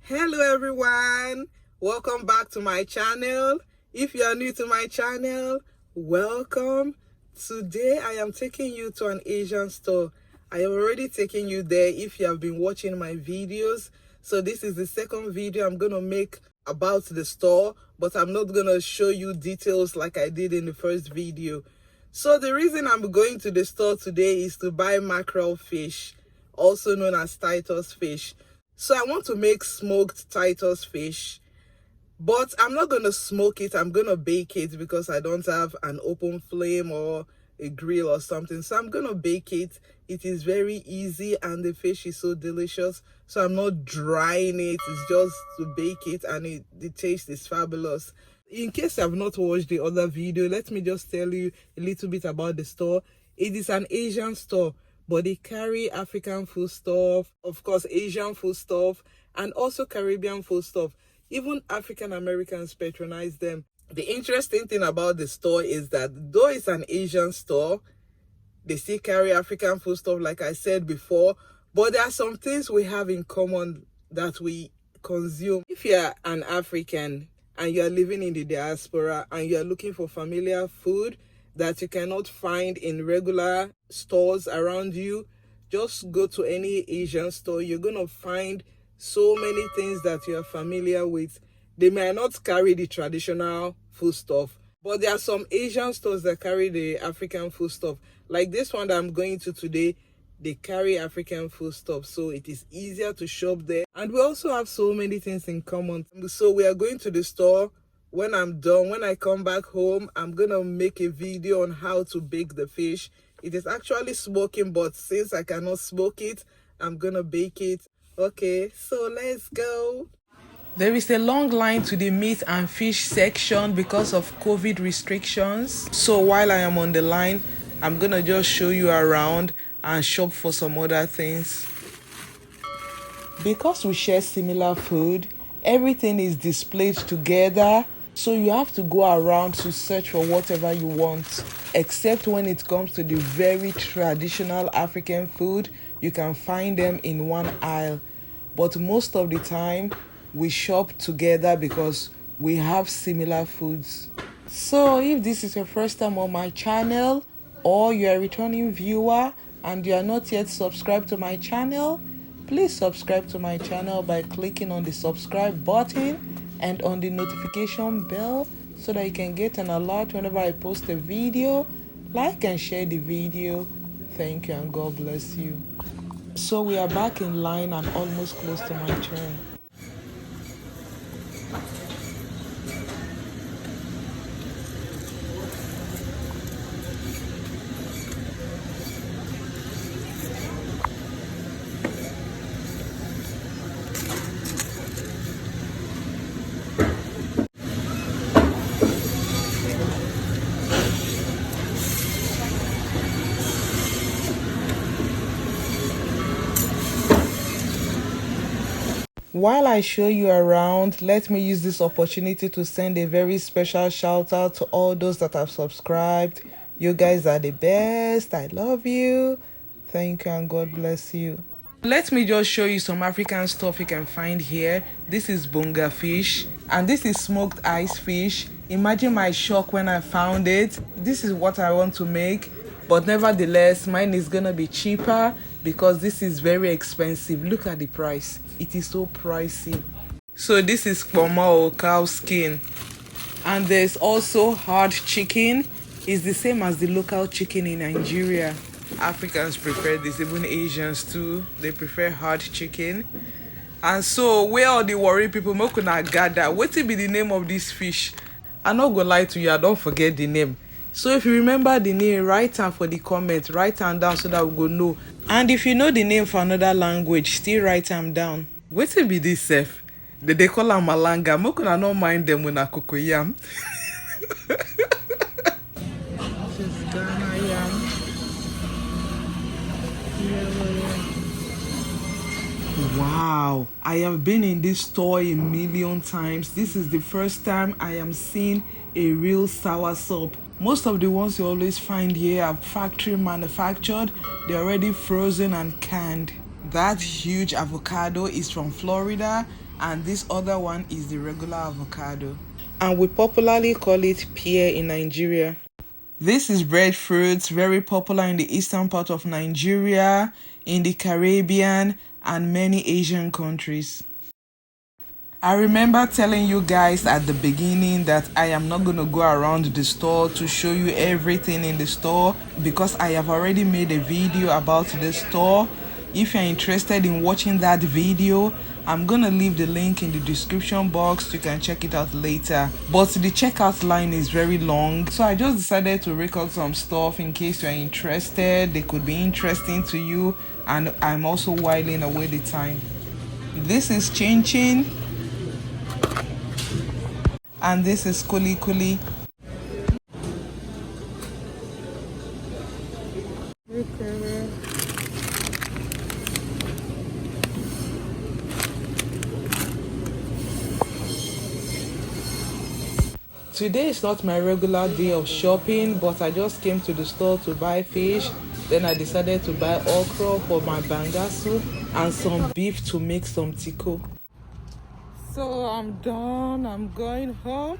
Hello everyone, welcome back to my channel. If you are new to my channel, welcome. Today I am taking you to an Asian store. I have already taken you there if you have been watching my videos. So this is the second video I'm going to make about the store, but I'm not going to show you details like I did in the first video. So the reason I'm going to the store today is to buy mackerel fish, also known as Titus fish. So I want to make smoked Titus fish, but I'm not going to smoke it. I'm going to bake it because I don't have an open flame or a grill or something. So I'm going to bake it. It is very easy and the fish is so delicious. So I'm not drying it. It's just to bake it and the taste is fabulous. In case you have not watched the other video, let me just tell you a little bit about the store. It is an Asian store, but they carry African food stuff, of course Asian food stuff, and also Caribbean food stuff. Even African Americans patronize them. The interesting thing about the store is that though it's an Asian store, they still carry African food stuff like I said before, but there are some things we have in common that we consume. If you're an African and you're living in the diaspora and you're looking for familiar food that you cannot find in regular stores around you, just go to any Asian store. You're going to find so many things that you're familiar with. They may not carry the traditional food stuff, but there are some Asian stores that carry the African food stuff. Like this one that I'm going to today, they carry African food stuff, so it is easier to shop there. And we also have so many things in common. So we are going to the store. When I'm done, when I come back home, I'm gonna make a video on how to bake the fish. It is actually smoking, but since I cannot smoke it, I'm gonna bake it. Okay, so let's go. There is a long line to the meat and fish section because of COVID restrictions. So while I am on the line, I'm gonna just show you around and shop for some other things. Because we share similar food, everything is displayed together, so you have to go around to search for whatever you want. Except when it comes to the very traditional African food, you can find them in one aisle. But most of the time, we shop together because we have similar foods. So if this is your first time on my channel, or you're a returning viewer and you are not yet subscribed to my channel, please subscribe to my channel by clicking on the subscribe button and on the notification bell so that you can get an alert whenever I post a video. Like and share the video. Thank you and God bless you. So we are back in line and almost close to my turn. While I show you around, let me use this opportunity to send a very special shout out to all those that have subscribed. You guys are the best. I love you. Thank you and God bless you. Let me just show you some African stuff you can find here. This is bonga fish and this is smoked ice fish. Imagine my shock when I found it. This is what I want to make, but nevertheless mine is gonna be cheaper because this is very expensive. Look at the price. It is so pricey. So this is kpoma or cow skin, and there's also hard chicken. It's the same as the local chicken in Nigeria. Africans prefer this, even Asians too. They prefer hard chicken. And so where all the worry people make una gather, what will be the name of this fish? I'm not gonna lie to you, I don't forget the name. So if you remember the name, write down for the comment, write them down so that we go know. And if you know the name for another language, still write them down. What will be this safe? They call them malanga. Mo can not mind them when I cook yam. This is Ghana yam. Wow, I have been in this store a million times. This is the first time I am seeing a real soursop. Most of the ones you always find here are factory manufactured. They're already frozen and canned. That huge avocado is from Florida, and this other one is the regular avocado. And we popularly call it pear in Nigeria. This is breadfruit, very popular in the eastern part of Nigeria, in the Caribbean, and many Asian countries. I remember telling you guys at the beginning that I am not going to go around the store to show you everything in the store because I have already made a video about the store. If you're interested in watching that video, I'm going to leave the link in the description box. You can check it out later. But the checkout line is very long, so I just decided to record some stuff in case you're interested. They could be interesting to you, and I'm also whiling away the time. This is Chin Chin. And this is Kuli Kuli. Today is not my regular day of shopping, but I just came to the store to buy fish. Then I decided to buy okra for my banga soup and some beef to make some tiko. So I'm done. I'm going home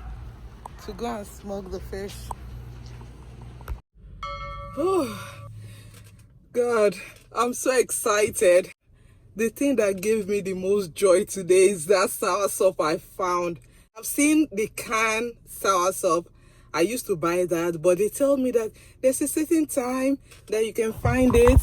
to go and smoke the fish. Oh, God, I'm so excited. The thing that gave me the most joy today is that soursop I found. I've seen the canned soursop. I used to buy that, but they tell me that there's a certain time that you can find it.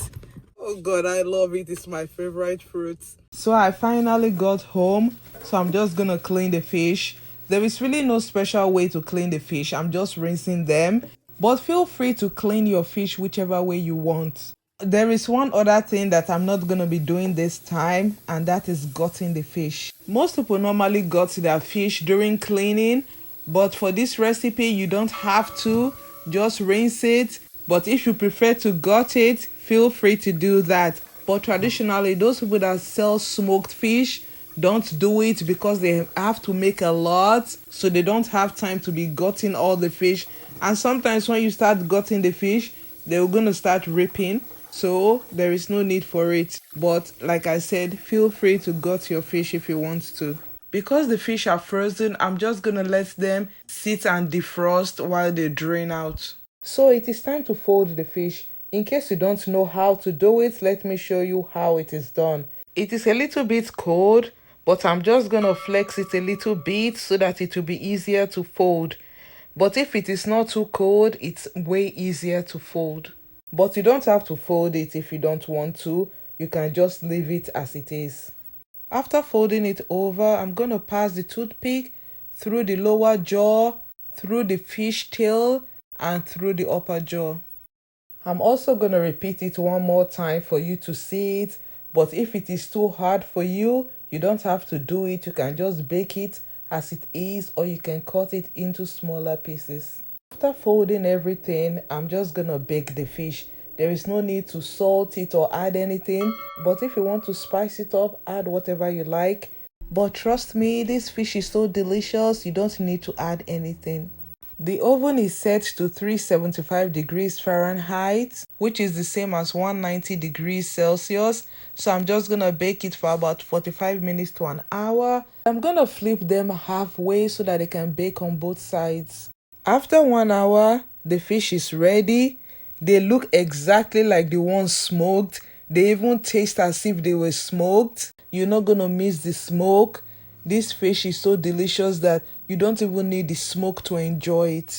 Oh God, I love it. It's my favorite fruit. So I finally got home. So I'm just gonna clean the fish. There is really no special way to clean the fish. I'm just rinsing them. But feel free to clean your fish whichever way you want. There is one other thing that I'm not going to be doing this time, and that is gutting the fish. Most people normally gut their fish during cleaning, but for this recipe you don't have to. Just rinse it. But if you prefer to gut it, feel free to do that. But traditionally, those people that sell smoked fish don't do it because they have to make a lot, so they don't have time to be gutting all the fish. And sometimes when you start gutting the fish, they're going to start ripping, so there is no need for it. But like I said, feel free to gut your fish if you want to. Because the fish are frozen, I'm just going to let them sit and defrost while they drain out. So it is time to fold the fish. In case you don't know how to do it, let me show you how it is done. It is a little bit cold, but I'm just going to flex it a little bit so that it will be easier to fold. But if it is not too cold, it's way easier to fold. But you don't have to fold it if you don't want to. You can just leave it as it is. After folding it over, I'm going to pass the toothpick through the lower jaw, through the fish tail, and through the upper jaw. I'm also going to repeat it one more time for you to see it. But if it is too hard for you, you don't have to do it. You can just bake it as it is, or you can cut it into smaller pieces. After folding everything, I'm just going to bake the fish. There is no need to salt it or add anything. But if you want to spice it up, add whatever you like. But trust me, this fish is so delicious, you don't need to add anything. The oven is set to 375 degrees Fahrenheit, which is the same as 190 degrees Celsius. So I'm just going to bake it for about 45 minutes to an hour. I'm going to flip them halfway so that they can bake on both sides. After 1 hour, the fish is ready. They look exactly like the ones smoked. They even taste as if they were smoked. You're not going to miss the smoke. This fish is so delicious that you don't even need the smoke to enjoy it.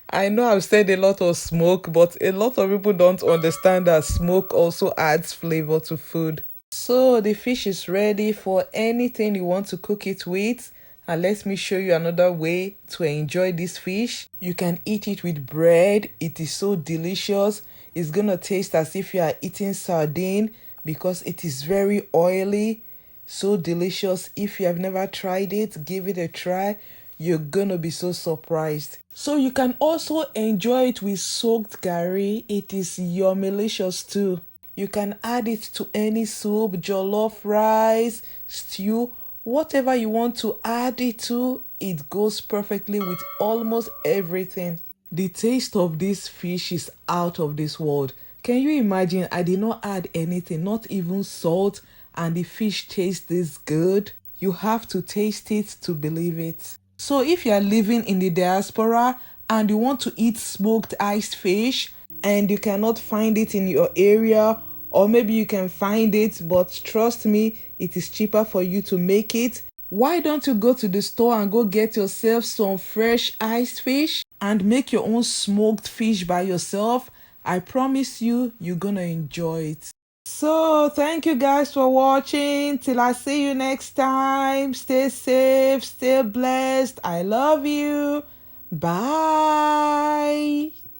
I know I've said a lot of smoke, but a lot of people don't understand that smoke also adds flavor to food. So the fish is ready for anything you want to cook it with. And let me show you another way to enjoy this fish. You can eat it with bread. It is so delicious. It's gonna taste as if you are eating sardine because it is very oily. So delicious. If you have never tried it, give it a try. You're gonna be so surprised. So you can also enjoy it with soaked curry. It is yummylicious too. You can add it to any soup, jollof rice, stew, whatever you want to add it to. It goes perfectly with almost everything. The taste of this fish is out of this world. Can you imagine? I did not add anything, not even salt, and the fish tastes this good. You have to taste it to believe it. So if you are living in the diaspora and you want to eat smoked iced fish and you cannot find it in your area, or maybe you can find it, but trust me, it is cheaper for you to make it. Why don't you go to the store and go get yourself some fresh iced fish and make your own smoked fish by yourself? I promise you, you're gonna enjoy it. So, thank you guys for watching. Till I see you next time. Stay safe, stay blessed. I love you. Bye.